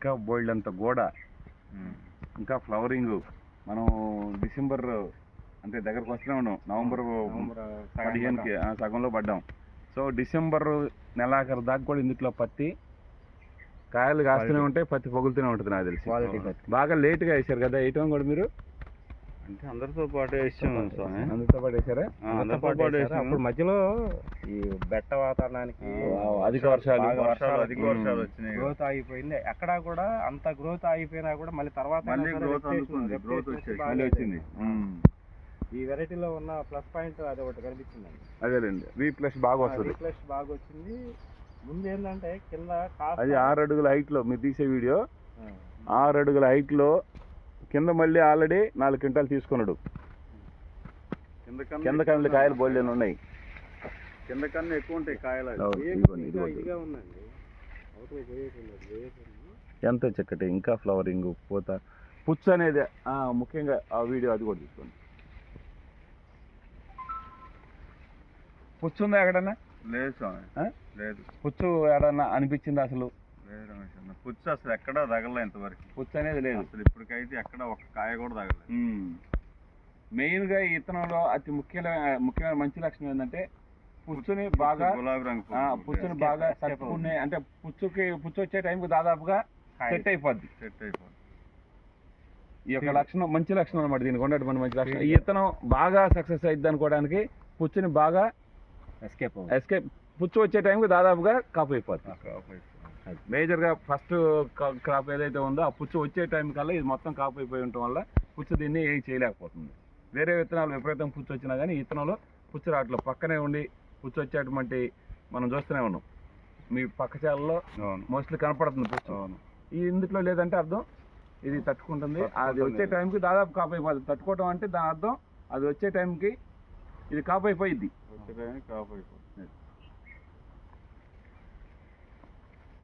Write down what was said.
ఇంకా బోల్డ్ అంత గోడ, ఇంకా ఫ్లవరింగ్. మనం డిసెంబర్ అంటే దగ్గరకు వస్తూనే ఉన్నాం, నవంబర్ 15కి సగంలో పడ్డాం. సో డిసెంబర్ నెలాఖరు దాకా కూడా ఇందులో పత్తి కాయలు కాస్తూనే ఉంటాయి, పత్తి పొగులుతూనే ఉంటుంది. నాకు తెలిసి క్వాలిటీ పత్తి. బాగా లేట్గా వేసారు కదా వేయటం కూడా మీరు? అంటే అందరితో పాటు వేసాం స్వామి. అందరితో పాటు వేసారా? అందరితో పాటు వేసాం. అప్పుడు మధ్యలో ఈ బెట్ట వాతావరణానికి అధిక వర్షాలు వచ్చినాయి, గ్రోత్ ఆగిపోయింది. ఎక్కడా కూడా అంత గ్రోత్ ఆగిపోయినా కూడా మళ్ళీ తర్వాత వచ్చింది. ఈ వెరైటీలో ఉన్న ప్లస్ పాయింట్ అది ఒకటి కనిపించిందండి. అదేలేండి, V+ బాగా వస్తుంది. V+ బాగా వచ్చింది. ముందు ఏంటంటే కింద అది 6 అడుగుల హైట్ లో మీరు తీసే వీడియో, 6 అడుగుల హైట్ లో కింద మళ్ళీ ఆల్రెడీ 4 క్వింటాలు తీసుకున్నాడు. కింద కన్నా కాయలు బోల్డెన్ ఉన్నాయి, కింద కన్నా ఎక్కువ ఉంటాయి కాయలు. ఇదిగా ఉందండి. ఎంత చక్కటి ఇంకా ఫ్లవరింగ్ పూత పుచ్చు అనేది ముఖ్యంగా ఆ వీడియో అది కూడా తీసుకోండి. పుచ్చు ఉందా ఎక్కడన్నా? లేదు స్వామి, లేదు. పుచ్చు ఎక్కడన్నా అనిపించింది అసలు? లేదు రమేష్ అన్న, పుచ్చు అసలు ఎక్కడా తగలలేదు ఇంతవరకు. పుచ్చు అనేది లేదు అసలు, ఇప్పటికైతే ఎక్కడ ఒక కాయ కూడా తగలేదు. మెయిన్ గా ఈ ఇత్తనంలో అతి ముఖ్యమైన మంచి లక్షణం ఏంటంటే పుచ్చుని బాగా గులాబీ రంగు పుచ్చుని బాగా తట్టుకునే, అంటే పుచ్చు వచ్చే టైంకి దాదాపుగా సెట్ అయిపోద్ది. ఈ యొక్క లక్షణం మంచి లక్షణం అనమాట, దీనికి ఉన్నటువంటి మంచి లక్షణం. ఈ ఇత్తనం బాగా సక్సెస్ అయింది అనుకోవడానికి పుచ్చుని బాగా ఎస్కేప్ పుచ్చు వచ్చే టైంకి దాదాపుగా కాపు అయిపోతుంది. మేజర్గా ఫస్ట్ క్రాప్ ఏదైతే ఉందో ఆ పుచ్చు వచ్చే టైం కల్లా ఇది మొత్తం కాపు అయిపోయి ఉండటం వల్ల పుచ్చు దీన్ని ఏం చేయలేకపోతుంది. వేరే విత్తనాలు విపరీతం పుచ్చు వచ్చినా కానీ ఈ విత్తనంలో పుచ్చు రావట్లేదు. పక్కనే ఉండి పుచ్చు వచ్చేటువంటి మనం చూస్తూనే ఉన్నాం, మీ పక్క చేలలో మోస్ట్లీ కనపడుతుంది పుచ్చు. ఈ ఇందులో లేదంటే అర్థం ఇది తట్టుకుంటుంది. అది వచ్చే టైంకి దాదాపు కాపు అయిపోతుంది. తట్టుకోవటం అంటే దాని అర్థం అది వచ్చే టైంకి ఇది కాపు అయిపోయింది.